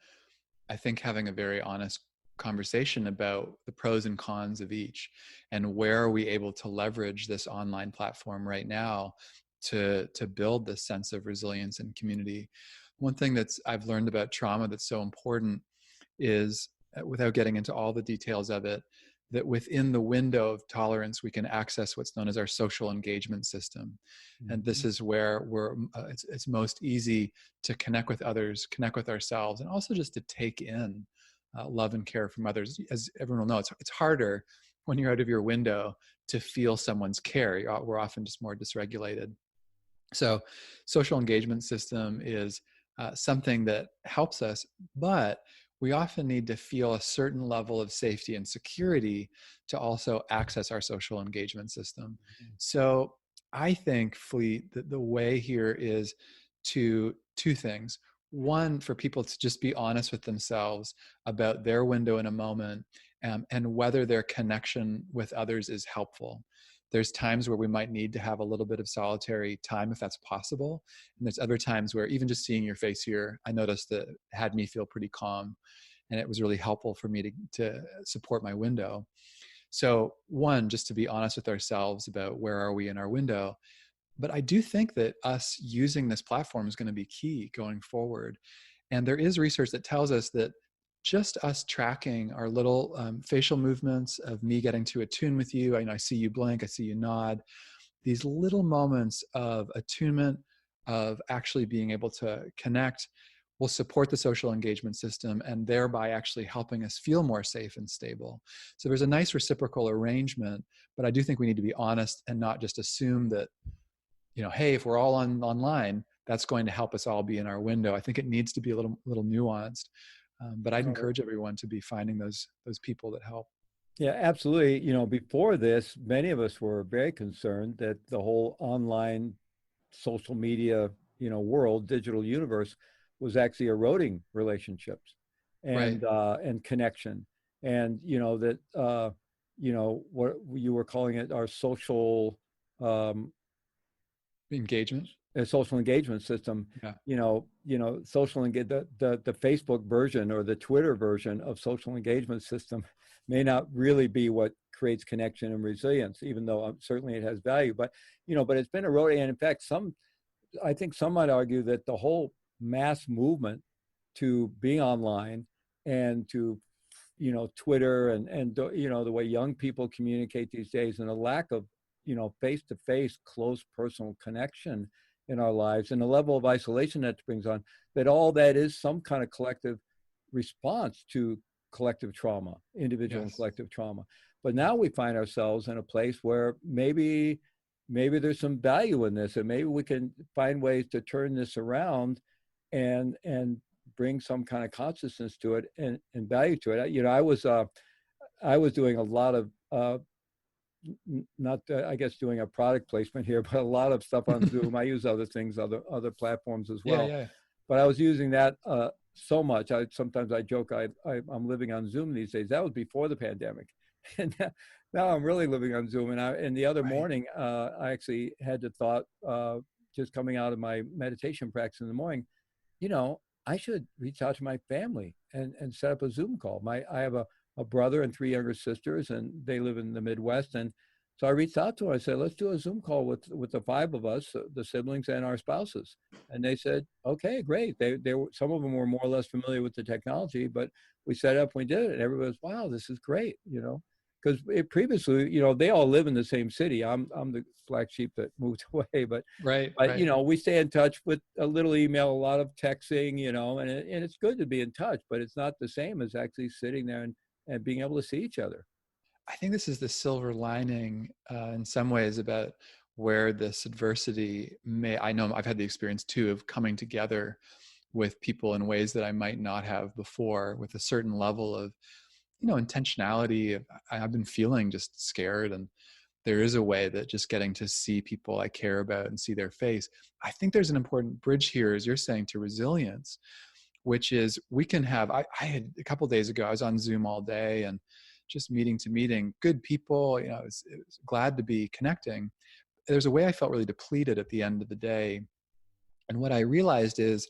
I think having a very honest conversation about the pros and cons of each, and where are we able to leverage this online platform right now to build this sense of resilience and community. One thing that's I've learned about trauma that's so important is, without getting into all the details of it, that within the window of tolerance, we can access what's known as our social engagement system. And this is where it's most easy to connect with others, connect with ourselves, and also just to take in love and care from others. As everyone will know, it's harder when you're out of your window to feel someone's care. We're often just more dysregulated. So social engagement system is something that helps us, but we often need to feel a certain level of safety and security to also access our social engagement system. So I think, Fleet, that the way here is to two things. One, for people to just be honest with themselves about their window in a moment, and whether their connection with others is helpful. There's times where we might need to have a little bit of solitary time if that's possible. And there's other times where even just seeing your face here, I noticed that it had me feel pretty calm. And it was really helpful for me to support my window. So one, just to be honest with ourselves about where are we in our window. But I do think that us using this platform is going to be key going forward. And there is research that tells us that just us tracking our little facial movements of me getting to attune with you, I see you blink, I see you nod, these little moments of attunement, of actually being able to connect, will support the social engagement system and thereby actually helping us feel more safe and stable. So there's a nice reciprocal arrangement, but I do think we need to be honest and not just assume that, hey, if we're all online, that's going to help us all be in our window. I think it needs to be a little nuanced. But I'd No. encourage everyone to be finding those people that help. Yeah, absolutely. Before this, many of us were very concerned that the whole online social media, world, digital universe was actually eroding relationships Right. and connection. And, that, what you were calling it, our um, Engagement. a social engagement system, Yeah. the Facebook version or the Twitter version of social engagement system may not really be what creates connection and resilience, even though certainly it has value. But it's been eroding. And in fact, I think some might argue that the whole mass movement to being online and to, Twitter and the way young people communicate these days, and a lack of, face-to-face close personal connection in our lives, and the level of isolation that brings on, that all that is some kind of collective response to collective trauma, individual and Yes. collective trauma. But now we find ourselves in a place where maybe there's some value in this, and maybe we can find ways to turn this around and bring some kind of consciousness to it and value to it. I was doing a lot of not I guess doing a product placement here, but a lot of stuff on Zoom. I use other things, other platforms as Yeah. well. Yeah. But I was using that so much. Sometimes I joke I'm living on Zoom these days. That was before the pandemic, and now I'm really living on Zoom. And the other Right. morning, I actually had the thought, just coming out of my meditation practice in the morning, I should reach out to my family and set up a Zoom call. I have a brother and three younger sisters, and they live in the Midwest. And so I reached out to them. I said, let's do a Zoom call with the five of us, the siblings and our spouses. And they said, okay, great. They were, some of them were more or less familiar with the technology, but we set up, we did it. And everybody was, wow, this is great, because previously, they all live in the same city. I'm the black sheep that moved away, but Right. Right. we stay in touch with a little email, a lot of texting, and it's good to be in touch, but it's not the same as actually sitting there and being able to see each other. I think this is the silver lining in some ways about where this adversity I know I've had the experience too of coming together with people in ways that I might not have before, with a certain level of, intentionality. I've been feeling just scared, and there is a way that just getting to see people I care about and see their face. I think there's an important bridge here, as you're saying, to resilience, which is we can have, I had a couple of days ago, I was on Zoom all day and just meeting to meeting, good people, it was glad to be connecting. There's a way I felt really depleted at the end of the day. And what I realized is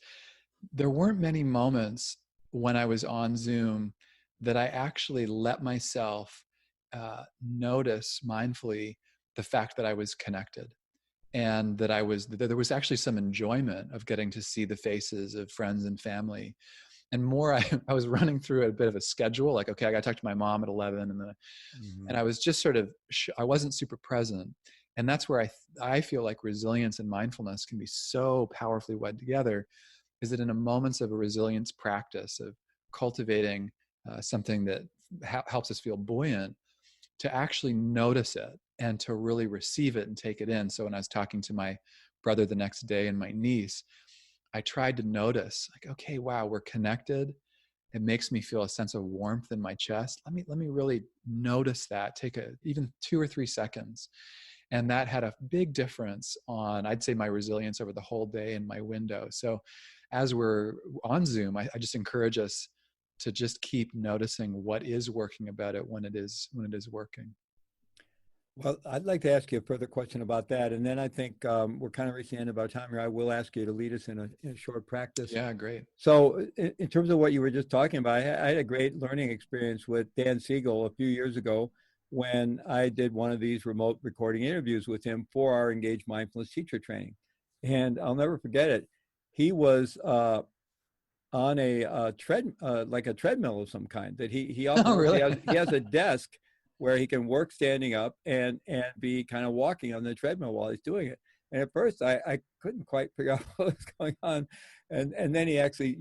there weren't many moments when I was on Zoom that I actually let myself notice mindfully the fact that I was connected, and that there was actually some enjoyment of getting to see the faces of friends and family. And more, I was running through a bit of a schedule, like, okay, I got to talk to my mom at 11, and I was just sort of, I wasn't super present. And that's where I feel like resilience and mindfulness can be so powerfully wed together, is that in a moments of a resilience practice of cultivating something that helps us feel buoyant, to actually notice it and to really receive it and take it in. So when I was talking to my brother the next day and my niece, I tried to notice, like, okay, wow, we're connected. It makes me feel a sense of warmth in my chest. Let me really notice that. Take even 2 or 3 seconds. And that had a big difference on, I'd say, my resilience over the whole day in my window. So as we're on Zoom, I just encourage us to just keep noticing what is working about it when it is working. Well, I'd like to ask you a further question about that. And then I think we're kind of reaching the end of our time here. I will ask you to lead us in a short practice. Yeah, great. So in terms of what you were just talking about, I had a great learning experience with Dan Siegel a few years ago when I did one of these remote recording interviews with him for our Engage Mindfulness teacher training. And I'll never forget it. He was on a like a treadmill of some kind that he often Oh, really? he has a desk where he can work standing up and be kind of walking on the treadmill while he's doing it. And at first I couldn't quite figure out what was going on. And then he actually,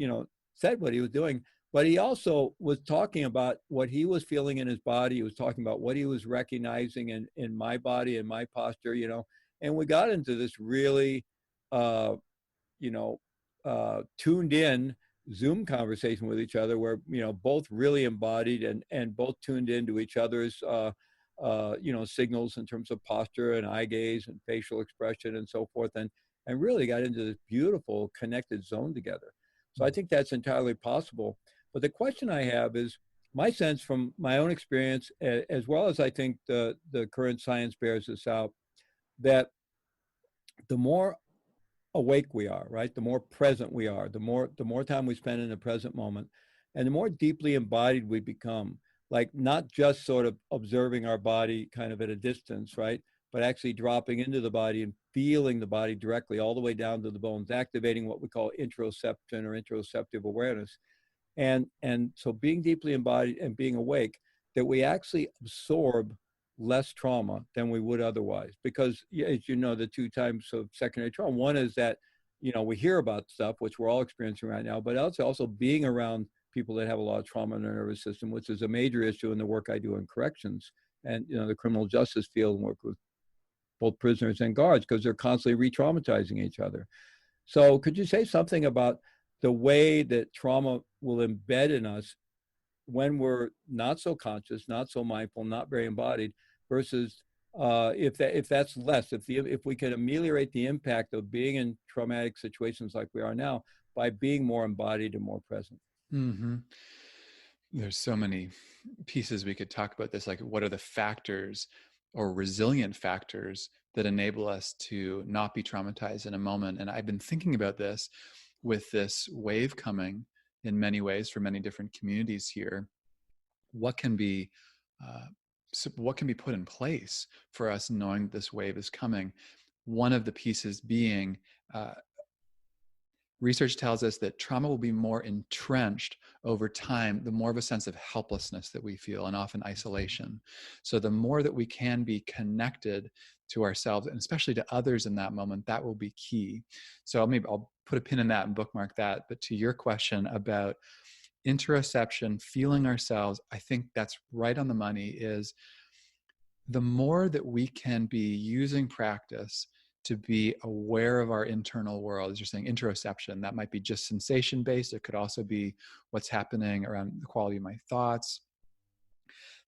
said what he was doing, but he also was talking about what he was feeling in his body. He was talking about what he was recognizing in my body and my posture, and we got into this really, tuned in Zoom conversation with each other where, both really embodied and both tuned into each other's, signals in terms of posture and eye gaze and facial expression and so forth, and really got into this beautiful connected zone together. So I think that's entirely possible. But the question I have is, my sense from my own experience, as well as I think the current science bears this out, that the more awake we are, right? The more present we are, the more time we spend in the present moment, and the more deeply embodied we become. Like not just sort of observing our body kind of at a distance, right? But actually dropping into the body and feeling the body directly all the way down to the bones, activating what we call interoception or interoceptive awareness. And so being deeply embodied and being awake, that we actually absorb less trauma than we would otherwise. Because as you know, the two types of secondary trauma, one is that, we hear about stuff, which we're all experiencing right now, but also being around people that have a lot of trauma in their nervous system, which is a major issue in the work I do in corrections and, the criminal justice field, and work with both prisoners and guards because they're constantly re-traumatizing each other. So could you say something about the way that trauma will embed in us when we're not so conscious, not so mindful, not very embodied, versus if that's less, if we can ameliorate the impact of being in traumatic situations like we are now by being more embodied and more present? Mm-hmm. There's so many pieces we could talk about this, like what are the factors or resilient factors that enable us to not be traumatized in a moment. And I've been thinking about this with this wave coming in many ways for many different communities here. What can be uh, what can be put in place for us knowing this wave is coming? One of the pieces being research tells us that trauma will be more entrenched over time, the more of a sense of helplessness that we feel, and often isolation. So the more that we can be connected to ourselves, and especially to others in that moment, that will be key. So maybe I'll put a pin in that and bookmark that. But to your question about interoception, feeling ourselves, I think that's right on the money. Is the more that we can be using practice to be aware of our internal world, as you're saying, interoception, that might be just sensation based. It could also be what's happening around the quality of my thoughts.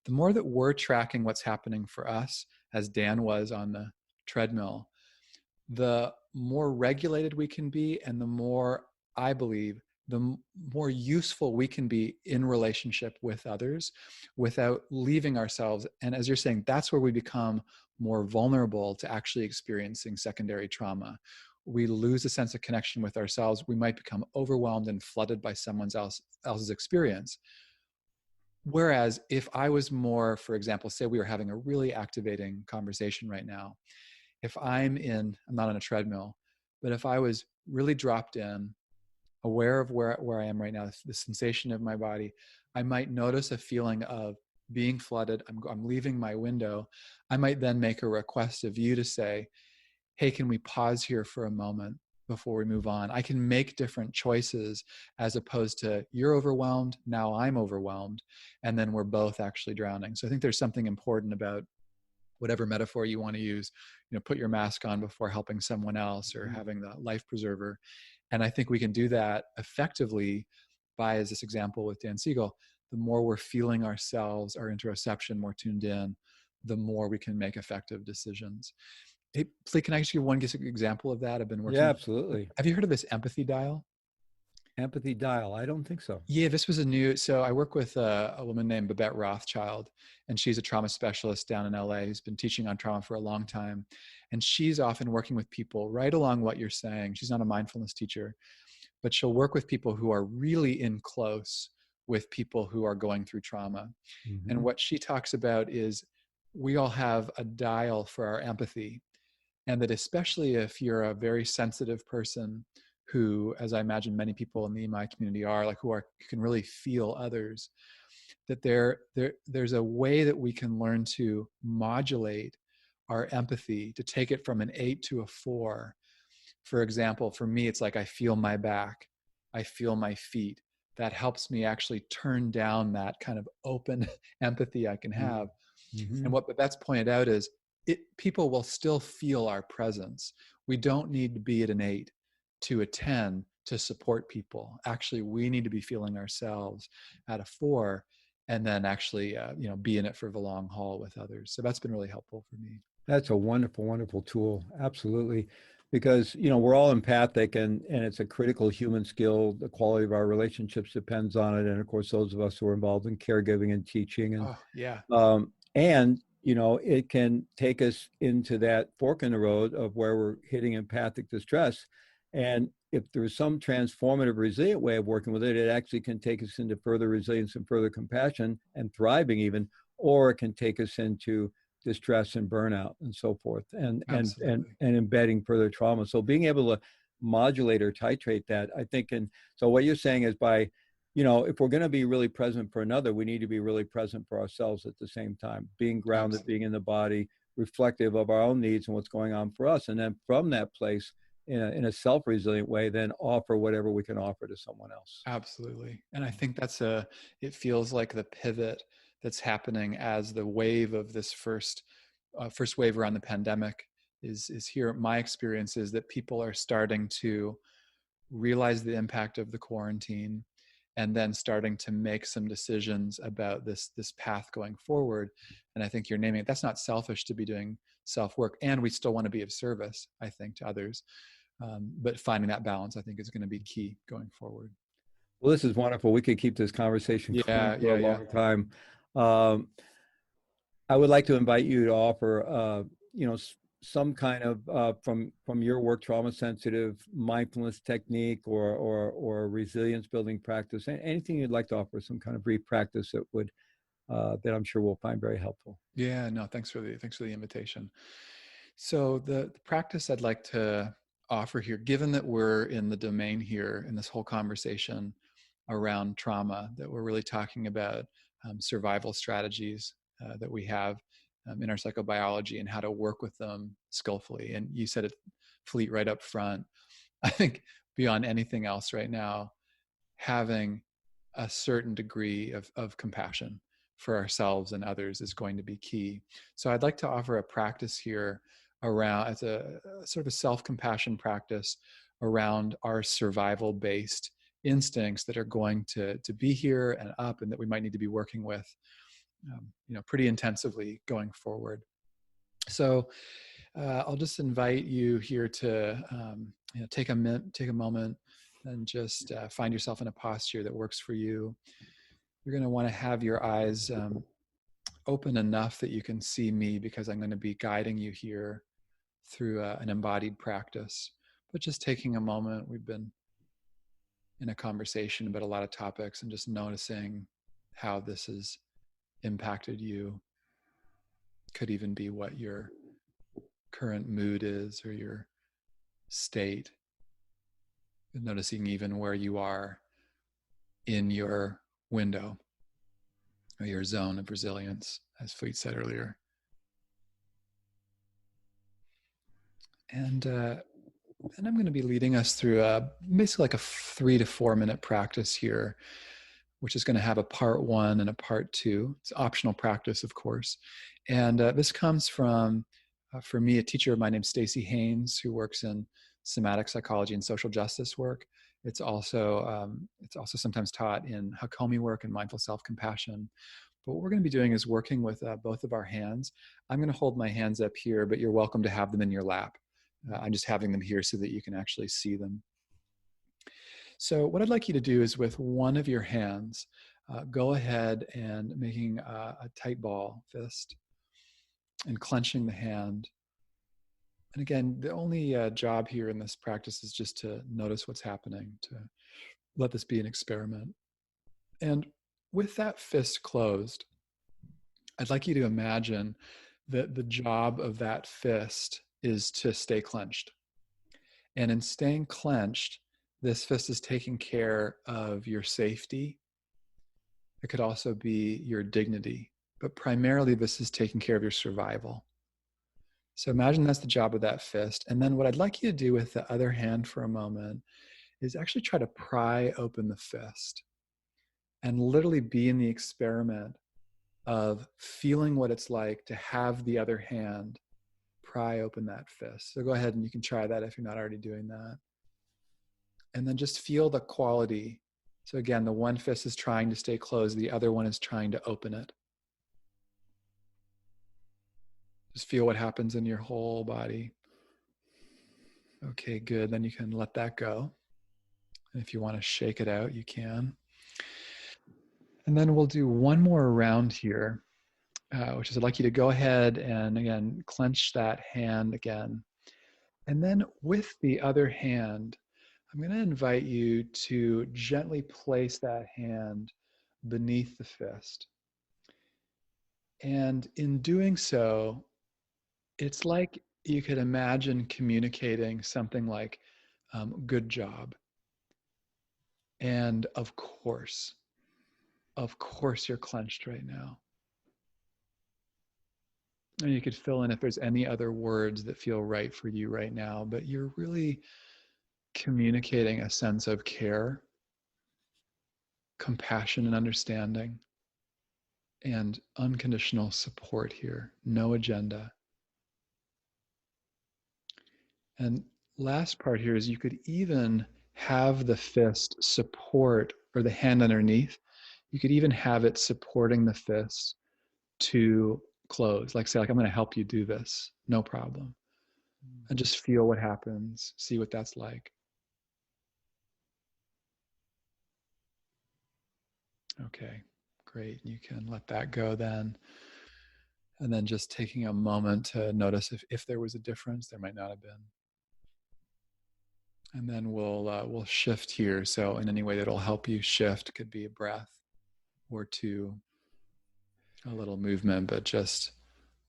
The more that we're tracking what's happening for us, as Dan was on the treadmill, the more regulated we can be, and the more, I believe, the more useful we can be in relationship with others without leaving ourselves. And as you're saying, that's where we become more vulnerable to actually experiencing secondary trauma. We lose a sense of connection with ourselves. We might become overwhelmed and flooded by someone else's experience. Whereas if I was more, for example, say we were having a really activating conversation right now, if I'm not on a treadmill, but if I was really dropped in, aware of where I am right now, the sensation of my body, I might notice a feeling of being flooded. I'm leaving my window. I might then make a request of you to say, hey, can we pause here for a moment before we move on? I can make different choices as opposed to you're overwhelmed, now I'm overwhelmed, and then we're both actually drowning. So I think there's something important about whatever metaphor you want to use, put your mask on before helping someone else, or having the life preserver. And I think we can do that effectively by, as this example with Dan Siegel, the more we're feeling ourselves, our interoception more tuned in, the more we can make effective decisions. Hey, Fleet, can I ask you one example of that? I've been Yeah, working. absolutely. Have you heard of this empathy dial? Empathy dial. I don't think so. Yeah, this was so I work with a woman named Babette Rothschild, and she's a trauma specialist down in LA who's been teaching on trauma for a long time. And she's often working with people right along what you're saying. She's not a mindfulness teacher, but she'll work with people who are really in close with people who are going through trauma. And Mm-hmm. what she talks about is we all have a dial for our empathy. And that especially if you're a very sensitive person who, as I imagine many people in the EMI community are, like who can really feel others, that there's a way that we can learn to modulate our empathy to take it from an 8 to a 4. For example, for me, it's like I feel my back, I feel my feet. That helps me actually turn down that kind of open empathy I can have. Mm-hmm. And what that's pointed out is people will still feel our presence. We don't need to be at an 8. to a 10 to support people. Actually, we need to be feeling ourselves at a 4, and then actually, be in it for the long haul with others. So that's been really helpful for me. That's a wonderful, wonderful tool. Absolutely. Because, we're all empathic and it's a critical human skill. The quality of our relationships depends on it. And of course, those of us who are involved in caregiving and teaching Oh, yeah. it can take us into that fork in the road of where we're hitting empathic distress. And if there's some transformative, resilient way of working with it, it actually can take us into further resilience and further compassion and thriving even, or it can take us into distress and burnout and so forth, and Absolutely. embedding further trauma. So being able to modulate or titrate that, I think, and so what you're saying is by, if we're going to be really present for another, we need to be really present for ourselves at the same time, being grounded, Absolutely. being in the body, reflective of our own needs and what's going on for us. And then from that place, in a self-resilient way, then offer whatever we can offer to someone else. Absolutely. And I think it feels like the pivot that's happening as the wave of this first wave around the pandemic is here. My experience is that people are starting to realize the impact of the quarantine, and then starting to make some decisions about this path going forward. And I think you're naming it. That's not selfish to be doing self work, and we still want to be of service, I think, to others. But finding that balance, I think, is going to be key going forward. Well, this is wonderful. We could keep this conversation going Yeah, for a yeah, yeah. long time. Um, I would like to invite you to offer, some kind of from your work, trauma sensitive mindfulness technique or resilience building practice. Anything you'd like to offer, some kind of brief practice that would that I'm sure we'll find very helpful. Yeah, no, thanks for the invitation. So the practice I'd like to offer here, given that we're in the domain here in this whole conversation around trauma, that we're really talking about survival strategies that we have in our psychobiology and how to work with them skillfully. And you said it, Fleet, right up front. I think beyond anything else right now, having a certain degree of compassion for ourselves and others is going to be key. So I'd like to offer a practice here around as a sort of a self-compassion practice around our survival-based instincts that are going to be here and up, and that we might need to be working with pretty intensively going forward. So I'll just invite you here to take a moment and just find yourself in a posture that works for you. You're going to want to have your eyes open enough that you can see me, because I'm going to be guiding you here through an embodied practice. But just taking a moment, we've been in a conversation about a lot of topics, and just noticing how this has impacted you. Could even be what your current mood is or your state. Noticing even where you are in your window or your zone of resilience, as Fleet said earlier. And I'm going to be leading us through basically like a 3 to 4 minute practice here, which is going to have a part 1 and a part 2. It's optional practice, of course. And this comes from, for me, a teacher of mine named Stacey Haynes, who works in somatic psychology and social justice work. It's also sometimes taught in Hakomi work and mindful self-compassion. But what we're going to be doing is working with both of our hands. I'm going to hold my hands up here, but you're welcome to have them in your lap. I'm just having them here so that you can actually see them. So what I'd like you to do is, with one of your hands, go ahead and making a tight ball fist and clenching the hand. And again, the only job here in this practice is just to notice what's happening, to let this be an experiment. And with that fist closed, I'd like you to imagine that the job of that fist is to stay clenched. And in staying clenched, this fist is taking care of your safety. It could also be your dignity, but primarily this is taking care of your survival. So imagine that's the job of that fist. And then what I'd like you to do with the other hand for a moment is actually try to pry open the fist and literally be in the experiment of feeling what it's like to have the other hand pry open that fist. So go ahead and you can try that if you're not already doing that. And then just feel the quality. So again, the one fist is trying to stay closed. The other one is trying to open it. Just feel what happens in your whole body. Okay, good. Then you can let that go. And if you want to shake it out, you can. And then we'll do one more round here, which is I'd like you to go ahead and again, clench that hand again. And then with the other hand, I'm going to invite you to gently place that hand beneath the fist. And in doing so, it's like you could imagine communicating something like, good job. And of course you're clenched right now. And you could fill in if there's any other words that feel right for you right now, but you're really communicating a sense of care, compassion, and understanding, and unconditional support here. No agenda. And last part here is you could even have the fist support, or the hand underneath, you could even have it supporting the fist to close. Like say, like, I'm going to help you do this. No problem. And just feel what happens. See what that's like. Okay, great. You can let that go then. And then just taking a moment to notice if there was a difference. There might not have been. And then we'll shift here. So in any way that'll help you shift, could be a breath or two, a little movement, but just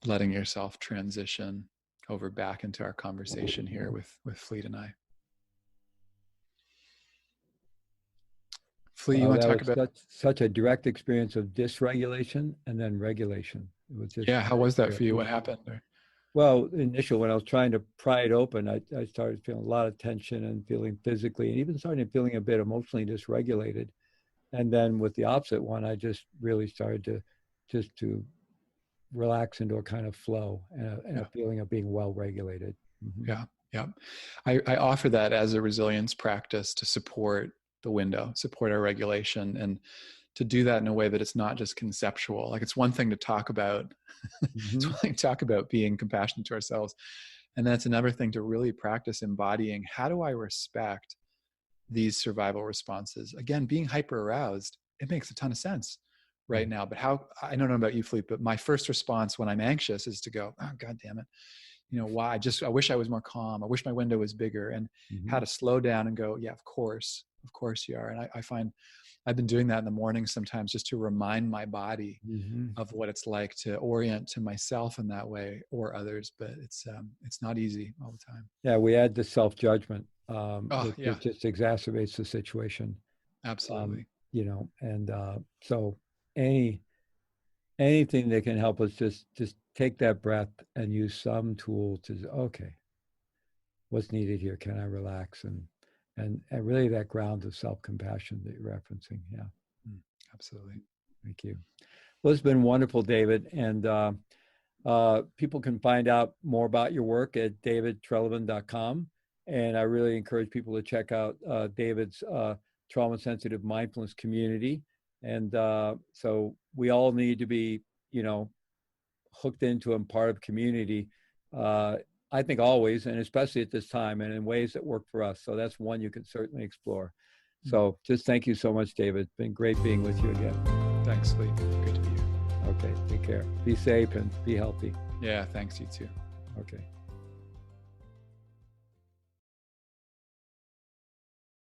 letting yourself transition over back into our conversation here with Fleet and I. Fleet, you want to talk about? Such a direct experience of dysregulation and then regulation. It was just How was that for you? What happened? Well, initially when I was trying to pry it open, I started feeling a lot of tension and feeling physically, and even started feeling a bit emotionally dysregulated. And then with the opposite one, I just really started to relax into a kind of flow and a feeling of being well regulated. Mm-hmm. Yeah. I offer that as a resilience practice to support the window, support our regulation, and to do that in a way that it's not just conceptual. Like, it's one thing to talk about, it's one thing to talk about being compassionate to ourselves. And then it's another thing to really practice embodying, how do I respect these survival responses? Again, being hyper aroused, it makes a ton of sense right now. But how, I don't know about you, Fleet, but my first response when I'm anxious is to go, oh, God damn it. Why? I wish I was more calm. I wish my window was bigger. And how to slow down and go, yeah, of course you are. And I find I've been doing that in the morning sometimes, just to remind my body of what it's like to orient to myself in that way, or others. But it's not easy all the time. Yeah, we add the self-judgment. It just exacerbates the situation. Absolutely. So anything that can help us just take that breath and use some tool to, okay, what's needed here? Can I relax? And really that ground of self-compassion that you're referencing. Yeah. Absolutely. Thank you. Well, it's been wonderful, David. And people can find out more about your work at davidtreleaven.com. And I really encourage people to check out David's Trauma-Sensitive Mindfulness community. And so we all need to be, hooked into and part of community. I think always, and especially at this time, and in ways that work for us. So that's one you can certainly explore. So just thank you so much, David. It's been great being with you again. Thanks, Lee. Good to be here. Okay, take care. Be safe and be healthy. Yeah, thanks, you too. Okay.